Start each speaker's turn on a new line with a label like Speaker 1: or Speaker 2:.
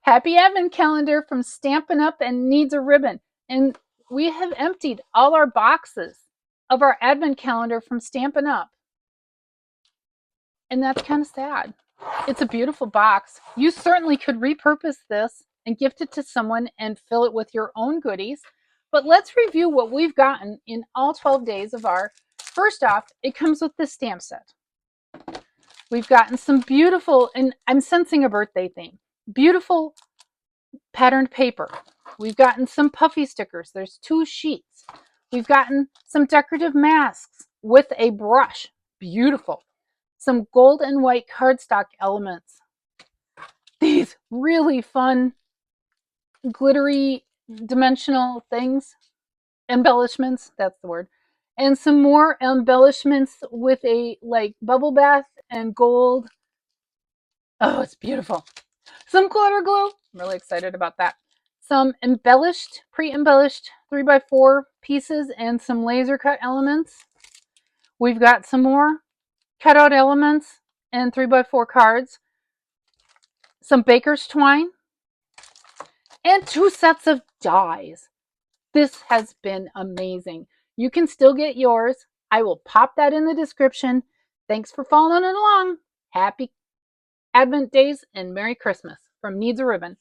Speaker 1: Happy Advent Calendar from Stampin' Up and Needs a Ribbon. And we have emptied all our boxes of our Advent Calendar from Stampin' Up. And that's kind of sad. It's a beautiful box. You certainly could repurpose this and gift it to someone and fill it with your own goodies. But let's review what we've gotten in all 12 days of our. First off, it comes with this stamp set. We've gotten some beautiful, and I'm sensing a birthday theme, beautiful patterned paper. We've gotten some puffy stickers. There's 2 sheets. We've gotten some decorative masks with a brush. Beautiful. Some gold and white cardstock elements. These really fun, glittery, dimensional things. Embellishments, that's the word. And some more embellishments with a like bubble bath and gold. Oh, it's beautiful. Some glitter glue. I'm really excited about that. Some embellished, pre-embellished 3x4 pieces and some laser cut elements. We've got some more cutout elements and 3x4 cards. Some baker's twine and 2 sets of dies. This has been amazing. You can still get yours. I will pop that in the description. Thanks for following along. Happy Advent days and Merry Christmas from Needs a Ribbon.